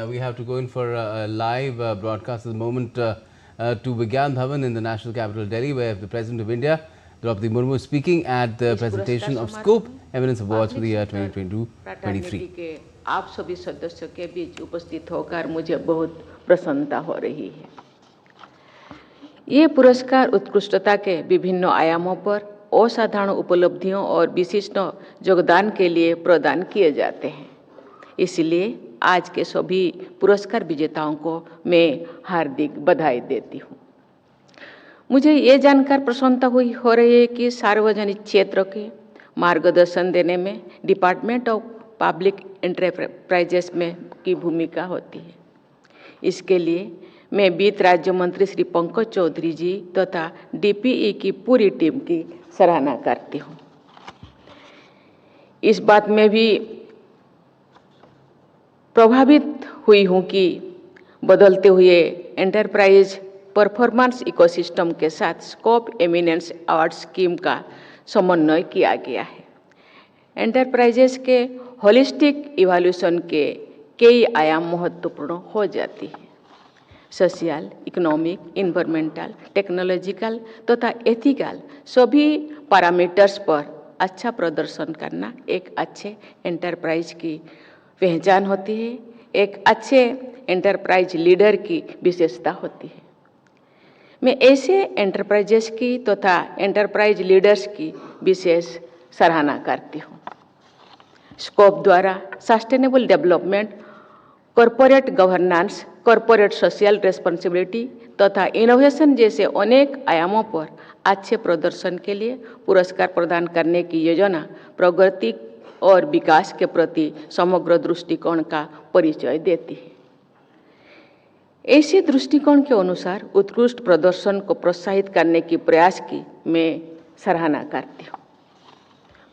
we have to go in for a live broadcast at the moment to Vigyan Bhavan in the National Capital, Delhi, where the President of India, Draupadi Murmu, is speaking at the presentation of Scope Eminence Awards for the year 2022-23. आप सभी सदस्यों के बीच उपस्थित होकर मुझे बहुत प्रसन्नता हो रही है। ये पुरस्कार उत्कृष्टता के विभिन्न आयामों पर असाधारण उपलब्धियों और विशिष्ट योगदान के लिए प्रदान किए जाते हैं। इसलिए आज के सभी पुरस्कार विजेताओं को मैं हार्दिक बधाई देती हूँ। मुझे ये जानकर प्रसन्नता हो रही है कि सार्वजनिक क्षेत्र के मार्गदर्शन देने में डिपार्टमेंट ऑफ पब्लिक एंटरप्राइजेस में की भूमिका होती है। इसके लिए मैं वित्त राज्य मंत्री श्री पंकज चौधरी जी तथा डीपीई की पूरी टीम की सराहना करती हूँ। इस बात में भी प्रभावित हुई हूँ कि बदलते हुए एंटरप्राइज परफॉर्मेंस इकोसिस्टम के साथ स्कोप एमिनेंस अवार्ड स्कीम का समन्वय किया गया है। एंटरप्राइजेस के होलिस्टिक इवैल्यूएशन के कई आयाम महत्वपूर्ण हो जाती है। सोशल, इकोनॉमिक, इन्वायरमेंटल, टेक्नोलॉजिकल तथा एथिकल सभी पैरामीटर्स पर अच्छा प्रदर्शन करना एक अच्छे एंटरप्राइज की पहचान होती है, एक अच्छे एंटरप्राइज लीडर की विशेषता होती है। मैं ऐसे एंटरप्राइजेस की तथा एंटरप्राइज लीडर्स की विशेष सराहना करती हूँ। स्कोप द्वारा sustainable development, corporate governance, corporate social responsibility तथा इनोवेशन जैसे अनेक आयामों पर अच्छे प्रदर्शन के लिए पुरस्कार प्रदान करने की योजना प्रगति और विकास के प्रति समग्र दृष्टिकोण का परिचय देती है। ऐसे दृष्टिकोण के अनुसार उत्कृष्ट प्रदर्शन को प्रोत्साहित करने की प्रयास की मैं सराहना करती हूँ।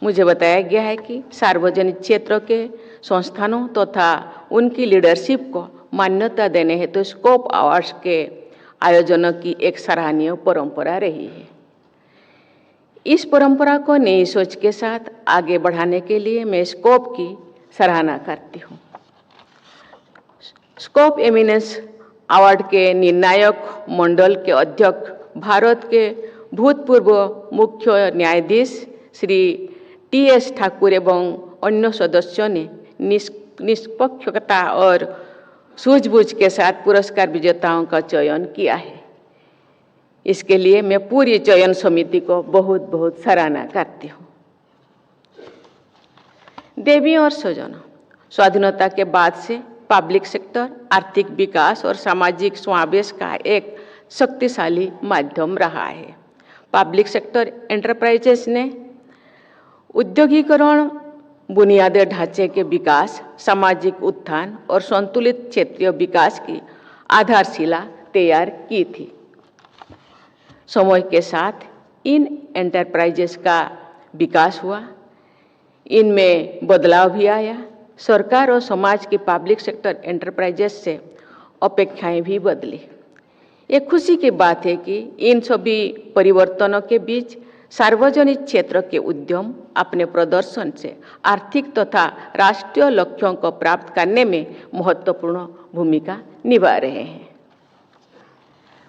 मुझे बताया गया है कि सार्वजनिक क्षेत्र के संस्थानों तथा उनकी लीडरशिप को मान्यता देने हेतु स्कोप अवार्ड्स के आयोजन की एक सराहनीय परंपरा रही है। इस परंपरा को नई सोच के साथ आगे बढ़ाने के लिए मैं स्कोप की सराहना करती हूँ। स्कोप एमिनेंस अवार्ड के निर्णायक मंडल के अध्यक्ष भारत के भूतपूर्व मुख्य न्यायाधीश श्री टी.एस. ठाकुर एवं अन्य सदस्यों ने निष्पक्षता और सूझबूझ के साथ पुरस्कार विजेताओं का चयन किया है। इसके लिए मैं पूरी चयन समिति को बहुत बहुत सराहना करती हूँ। देवियों और स्वजनों, स्वाधीनता के बाद से पब्लिक सेक्टर आर्थिक विकास और सामाजिक समावेश का एक शक्तिशाली माध्यम रहा है। पब्लिक सेक्टर एंटरप्राइजेस ने औद्योगिकरण, बुनियादी ढांचे के विकास, सामाजिक उत्थान और संतुलित क्षेत्रीय विकास की आधारशिला तैयार की थी। समय के साथ इन एंटरप्राइजेस का विकास हुआ, इनमें बदलाव भी आया। सरकार और समाज की पब्लिक सेक्टर एंटरप्राइजेस से अपेक्षाएं भी बदली। ये खुशी की बात है कि इन सभी परिवर्तनों के बीच सार्वजनिक क्षेत्र के उद्यम अपने प्रदर्शन से आर्थिक तथा राष्ट्रीय लक्ष्यों को प्राप्त करने में महत्वपूर्ण भूमिका निभा रहे हैं।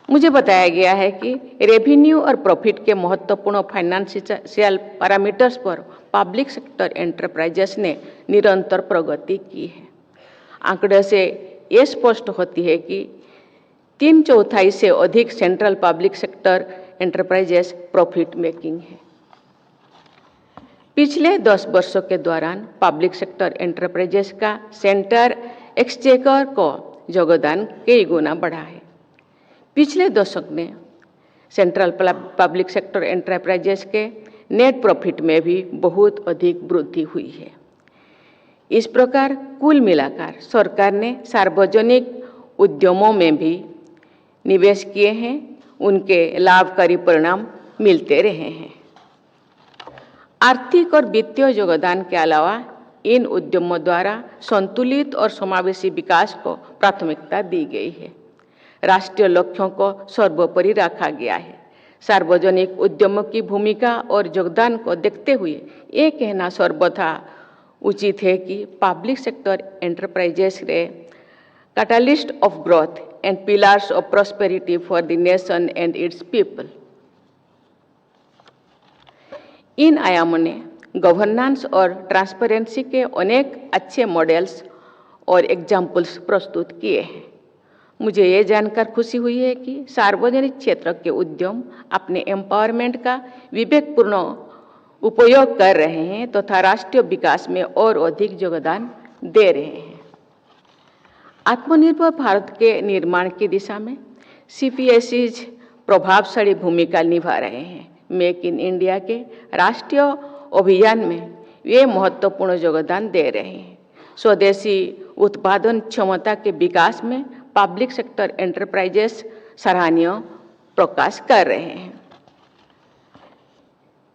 मुझे बताया गया है कि रेवेन्यू और प्रॉफिट के महत्वपूर्ण फाइनेंशियल पैरामीटर्स पर पब्लिक सेक्टर एंटरप्राइजेस ने निरंतर प्रगति की है। आंकड़े से ये स्पष्ट होती है कि 3/4 से अधिक central public sector enterprises profit making है। पिछले 10 वर्षों के दौरान पब्लिक सेक्टर एंटरप्राइजेस का सेंटर एक्सचेकर को योगदान कई गुना बढ़ा है। पिछले दशक में सेंट्रल पब्लिक सेक्टर एंटरप्राइजेस के नेट प्रॉफिट में भी बहुत अधिक वृद्धि हुई है। इस प्रकार कुल मिलाकर सरकार ने सार्वजनिक उद्यमों में भी निवेश किए हैं, उनके लाभकारी परिणाम मिलते रहे हैं। आर्थिक और वित्तीय योगदान के अलावा इन उद्यमों द्वारा संतुलित और समावेशी विकास को प्राथमिकता दी गई है। राष्ट्रीय लक्ष्यों को सर्वोपरि रखा गया है। सार्वजनिक उद्यमों की भूमिका और योगदान को देखते हुए ये कहना सर्वथा उचित है कि public sector enterprises are catalyst of growth and pillars of prosperity for the nation and its people. इन आयामों ने गवर्नेंस और ट्रांसपेरेंसी के अनेक अच्छे मॉडल्स और एग्जाम्पल्स प्रस्तुत किए हैं। मुझे ये जानकर खुशी हुई है कि सार्वजनिक क्षेत्र के उद्यम अपने एम्पावरमेंट का विवेकपूर्ण उपयोग कर रहे हैं तथा राष्ट्रीय विकास में और अधिक योगदान दे रहे हैं। आत्मनिर्भर भारत के निर्माण की दिशा में CPSEs प्रभावशाली भूमिका निभा रहे हैं। मेक इन इंडिया के राष्ट्रीय अभियान में वे महत्वपूर्ण योगदान दे रहे हैं। स्वदेशी उत्पादन क्षमता के विकास में पब्लिक सेक्टर एंटरप्राइजेस सराहनीय प्रकाश कर रहे हैं।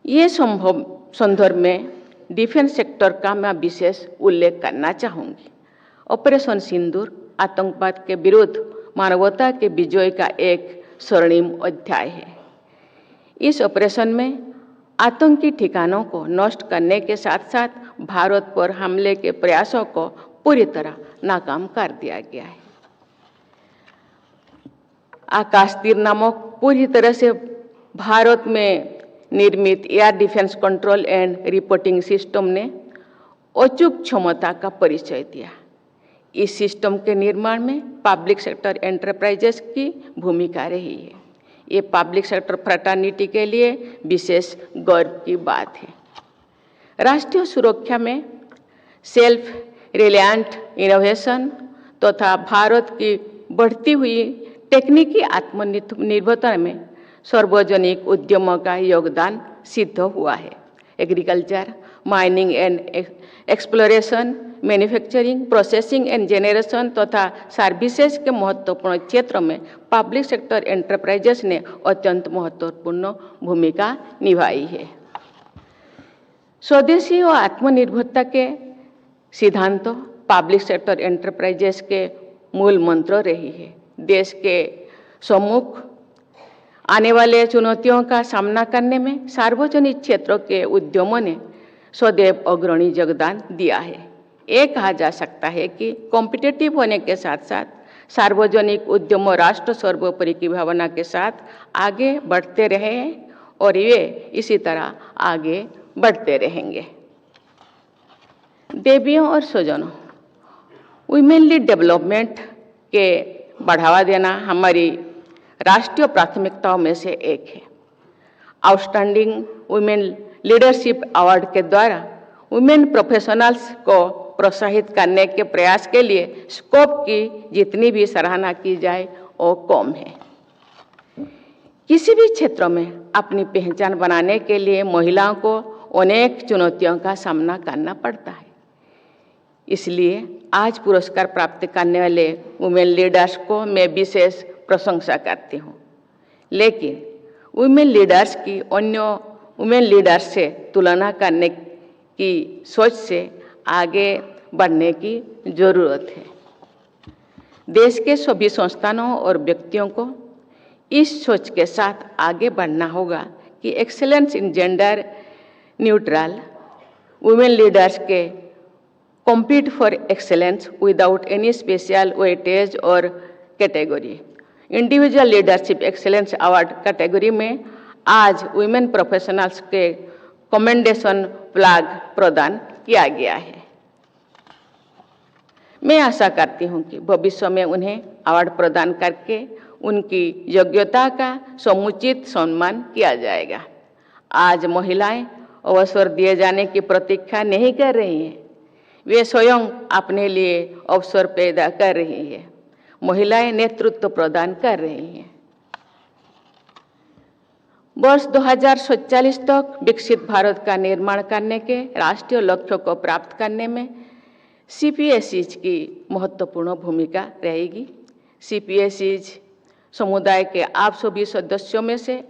ये संदर्भ में डिफेंस सेक्टर का मैं विशेष उल्लेख करना चाहूँगी। ऑपरेशन सिंदूर आतंकवाद के विरुद्ध मानवता के विजय का एक स्वर्णिम अध्याय है। इस ऑपरेशन में आतंकी ठिकानों को नष्ट करने के साथ साथ भारत पर हमले के प्रयासों को पूरी तरह नाकाम कर दिया गया है। आकाश तीर नामक पूरी तरह से भारत में निर्मित air defence control and reporting system ने अचूक क्षमता का परिचय दिया। इस सिस्टम के निर्माण में पब्लिक सेक्टर एंटरप्राइजेस की भूमिका रही है। ये पब्लिक सेक्टर फ्रेटर्निटी के लिए विशेष गर्व की बात है। राष्ट्रीय सुरक्षा में सेल्फ रिलायंट इनोवेशन तथा भारत की बढ़ती हुई तकनीकी आत्मनिर्भरता में सार्वजनिक उद्यमों का योगदान सिद्ध हुआ है। Agriculture, mining and exploration, manufacturing, processing and generation तथा सर्विसेज के महत्वपूर्ण क्षेत्रों में पब्लिक सेक्टर एंटरप्राइजेस ने अत्यंत महत्वपूर्ण भूमिका निभाई है। स्वदेशी और आत्मनिर्भरता के सिद्धांतों पब्लिक सेक्टर एंटरप्राइजेस के मूल मंत्र रही है। देश के सम्मुख आने वाले चुनौतियों का सामना करने में सार्वजनिक क्षेत्रों के उद्यमों ने सदैव अग्रणी योगदान दिया है। ये कहा जा सकता है कि कॉम्पिटिटिव होने के साथ साथ सार्वजनिक उद्यमों राष्ट्र सर्वोपरि की भावना के साथ आगे बढ़ते रहे हैं और वे इसी तरह आगे बढ़ते रहेंगे। देवियों और स्वजनों, वुमेनली डेवलपमेंट के बढ़ावा देना हमारी राष्ट्रीय प्राथमिकताओं में से एक है। आउटस्टैंडिंग वुमेन लीडरशिप अवार्ड के द्वारा वुमेन प्रोफेशनल्स को प्रोत्साहित करने के प्रयास के लिए स्कोप की जितनी भी सराहना की जाए वो कम है। किसी भी क्षेत्र में अपनी पहचान बनाने के लिए महिलाओं को अनेक चुनौतियों का सामना करना पड़ता है। इसलिए आज पुरस्कार प्राप्त करने वाले वुमेन लीडर्स को मैं विशेष प्रशंसा करती हूँ। लेकिन वुमेन लीडर्स की अन्य वुमेन लीडर्स से तुलना करने की सोच से आगे बढ़ने की जरूरत है। देश के सभी संस्थानों और व्यक्तियों को इस सोच के साथ आगे बढ़ना होगा कि एक्सेलेंस इन जेंडर न्यूट्रल वुमेन लीडर्स के compete for excellence without any special weightage or category। Individual leadership excellence award category में आज वुमेन प्रोफेशनल्स के कमेंडेशन फ्लैग प्रदान किया गया है। मैं आशा करती हूं कि भविष्य में उन्हें अवार्ड प्रदान करके उनकी योग्यता का समुचित सम्मान किया जाएगा। आज महिलाएं अवसर दिए जाने की प्रतीक्षा नहीं कर रही हैं, वे स्वयं अपने लिए अवसर पैदा कर रही है। महिलाएं नेतृत्व प्रदान कर रही हैं। वर्ष 2047 तक विकसित भारत का निर्माण करने के राष्ट्रीय लक्ष्यों को प्राप्त करने में CPSEs की महत्वपूर्ण भूमिका रहेगी। CPSEs समुदाय के आप सभी सदस्यों में से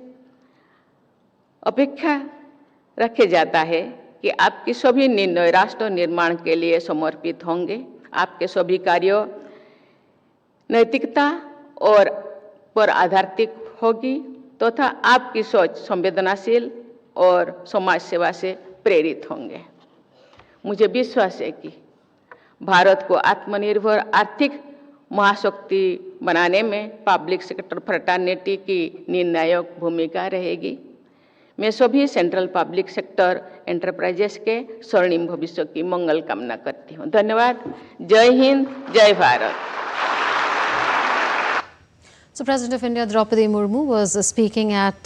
अपेक्षा रखे जाता है कि आपकी सभी निर्णय राष्ट्र निर्माण के लिए समर्पित होंगे। आपके सभी कार्यों नैतिकता और पर आधारित होगी तथा आपकी सोच संवेदनशील और समाज सेवा से प्रेरित होंगे। मुझे विश्वास है कि भारत को आत्मनिर्भर आर्थिक महाशक्ति बनाने में पब्लिक सेक्टर फ्रेटर्निटी की निर्णायक भूमिका रहेगी। मैं सभी सेंट्रल पब्लिक सेक्टर एंटरप्राइजेस के स्वर्णिम भविष्य की मंगल कामना करती हूँ। धन्यवाद। जय हिंद, जय Bharat. So President of India Draupadi Murmu was speaking at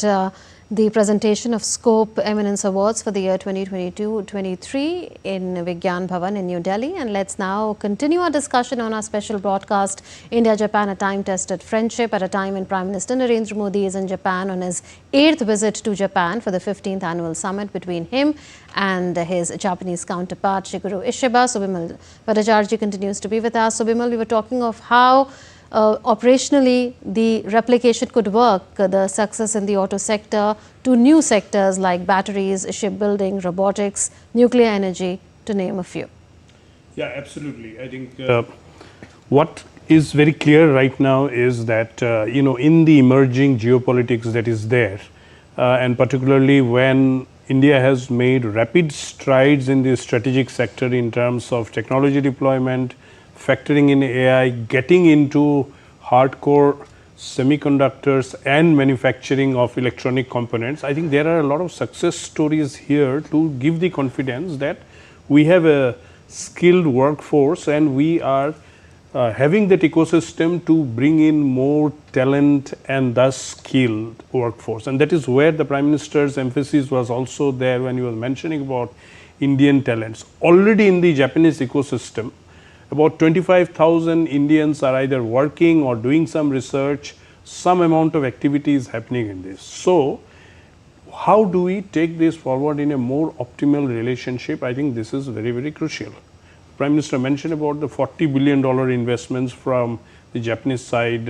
the presentation of Scope Eminence Awards for the year 2022-23 in Vigyan Bhavan in New Delhi. And let's now continue our discussion on our special broadcast, India-Japan, a time-tested friendship, at a time when Prime Minister Narendra Modi is in Japan on his 8th visit to Japan for the 15th annual summit between him and his Japanese counterpart, Shigeru Ishiba. Subimal Bhattacharjee continues to be with us. Subimal, we were talking of how operationally the replication could work, the success in the auto sector to new sectors like batteries, shipbuilding, robotics, nuclear energy, to name a few. Yeah, absolutely. I think what is very clear right now is that, in the emerging geopolitics that is there, and particularly when India has made rapid strides in the strategic sector in terms of technology deployment, factoring in AI, getting into hardcore semiconductors and manufacturing of electronic components. I think there are a lot of success stories here to give the confidence that we have a skilled workforce and we are having that ecosystem to bring in more talent and thus skilled workforce. And that is where the Prime Minister's emphasis was also there when he was mentioning about Indian talents. Already in the Japanese ecosystem, about 25,000 Indians are either working or doing some research, some amount of activity is happening in this. So, how do we take this forward in a more optimal relationship? I think this is very, very crucial. Prime Minister mentioned about the $40 billion investments from the Japanese side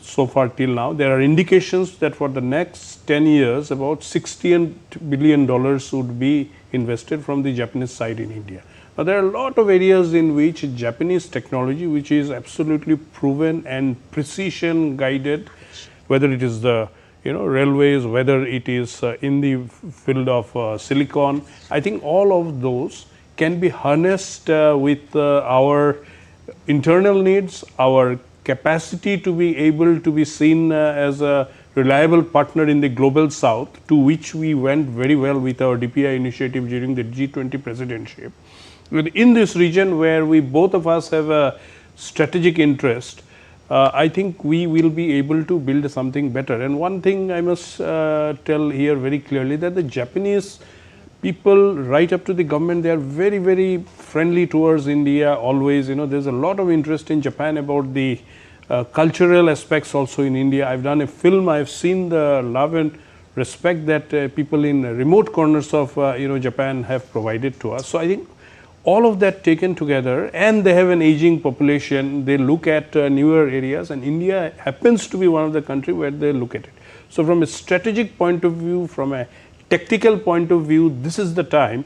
so far till now. There are indications that for the next 10 years, about $60 billion would be invested from the Japanese side in India. Now, there are a lot of areas in which Japanese technology, which is absolutely proven and precision guided, whether it is the railways, whether it is in the field of silicon, I think all of those can be harnessed with our internal needs, our capacity to be able to be seen as a reliable partner in the global south, to which we went very well with our DPI initiative during the G20 presidentship. In this region where we both of us have a strategic interest, I think we will be able to build something better. And one thing I must tell here very clearly, that the Japanese people right up to the government, they are very, very friendly towards India always. There's a lot of interest in Japan about the cultural aspects also in India. I've done a film, I've seen the love and respect that people in remote corners of Japan have provided to us. So I think all of that taken together, and they have an aging population, they look at newer areas, and India happens to be one of the countries where they look at it. So from a strategic point of view, from a tactical point of view, this is the time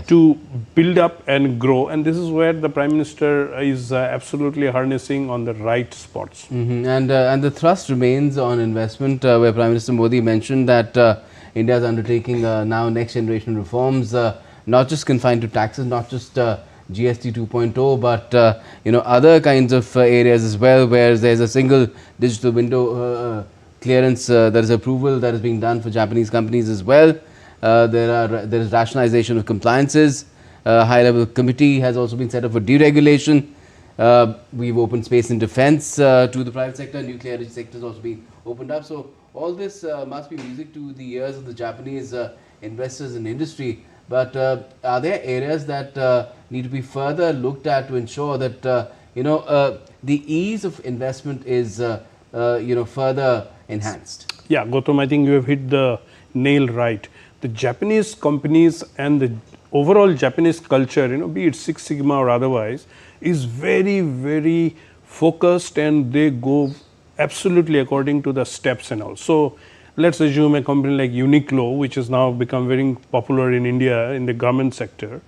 to build up and grow, and this is where the Prime Minister is absolutely harnessing on the right spots. And the thrust remains on investment, where Prime Minister Modi mentioned that India is undertaking now next generation reforms, not just confined to taxes, not just GST 2.0, but other kinds of areas as well, where there is a single digital window clearance, there is approval that is being done for Japanese companies as well. There is rationalization of compliances. High-level committee has also been set up for deregulation. We've opened space and defense to the private sector. Nuclear energy sector has also been opened up. So all this must be music to the ears of the Japanese investors in industry. But are there areas that need to be further looked at to ensure that the ease of investment is further enhanced. Yeah, Gautam, I think you have hit the nail right. The Japanese companies and the overall Japanese culture, be it Six Sigma or otherwise, is very, very focused, and they go absolutely according to the steps and all. So let's assume a company like Uniqlo, which has now become very popular in India in the garment sector.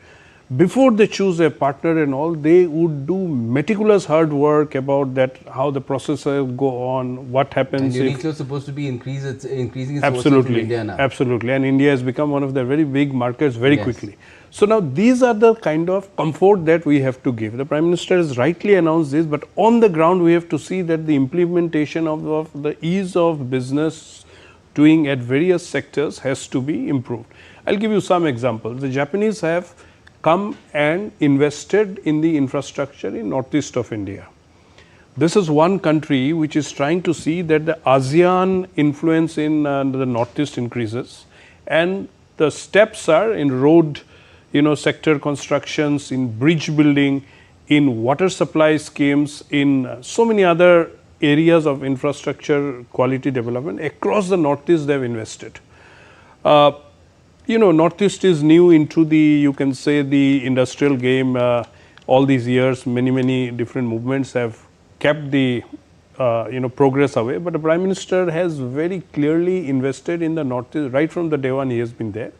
Before they choose a partner and all, they would do meticulous hard work about that, how the processes go on, what happens. And Uniqlo is supposed to be increasing its absolutely, sourcing from India now. Absolutely, and India has become one of the very big markets very quickly. So now these are the kind of comfort that we have to give. The Prime Minister has rightly announced this, but on the ground we have to see that the implementation of the ease of business doing at various sectors has to be improved. I'll give you some examples. The Japanese have come and invested in the infrastructure in northeast of India. This is one country which is trying to see that the ASEAN influence in the northeast increases, and the steps are in road sector constructions, in bridge building, in water supply schemes, in so many other areas of infrastructure quality development across the northeast. They have invested. Northeast is new into the, you can say, the industrial game. All these years, many different movements have kept the progress away, but the Prime Minister has very clearly invested in the northeast right from the day one. He has been there,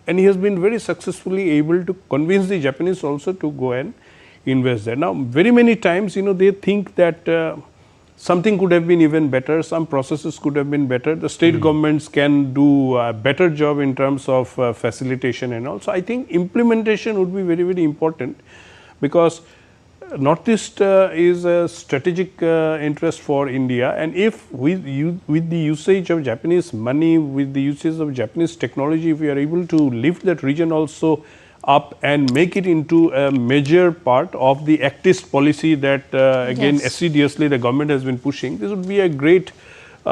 and he has been very successfully able to convince the Japanese also to go and invest there. Now, very many times, they think that something could have been even better, some processes could have been better, the state governments can do a better job in terms of facilitation and all. So I think implementation would be very, very important, because Northeast is a strategic interest for India, and if with the usage of Japanese money, with the usage of Japanese technology, if we are able to lift that region also up and make it into a major part of the Act East policy that again assiduously the government has been pushing, this would be a great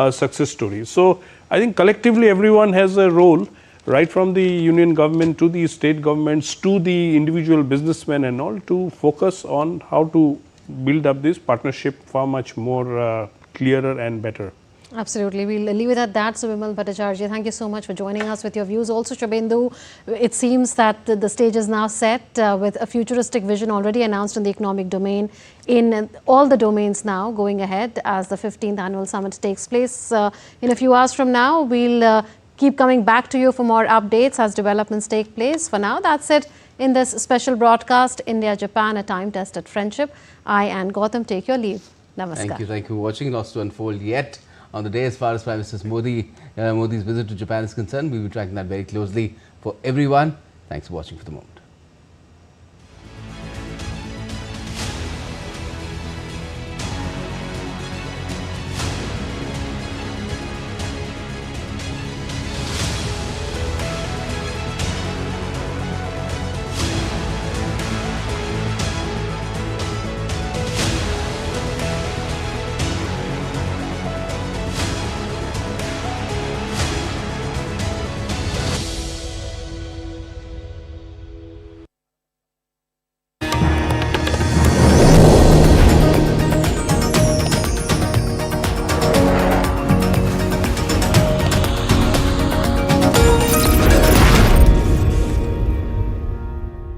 success story. So I think collectively everyone has a role, right from the union government to the state governments to the individual businessmen and all, to focus on how to build up this partnership far much more clearer and better. Absolutely. We'll leave it at that. So, Vimal Bhattacharya, thank you so much for joining us with your views. Also, Shubhendu, it seems that the stage is now set with a futuristic vision already announced in the economic domain, in all the domains now going ahead as the 15th annual summit takes place. In a few hours from now, we'll keep coming back to you for more updates as developments take place. For now, that's it in this special broadcast, India-Japan, a time-tested friendship. I and Gautam take your leave. Namaskar. Thank you for watching. Lots to unfold yet on the day as far as Prime Minister Modi's visit to Japan is concerned. We will be tracking that very closely for everyone. Thanks for watching for the moment.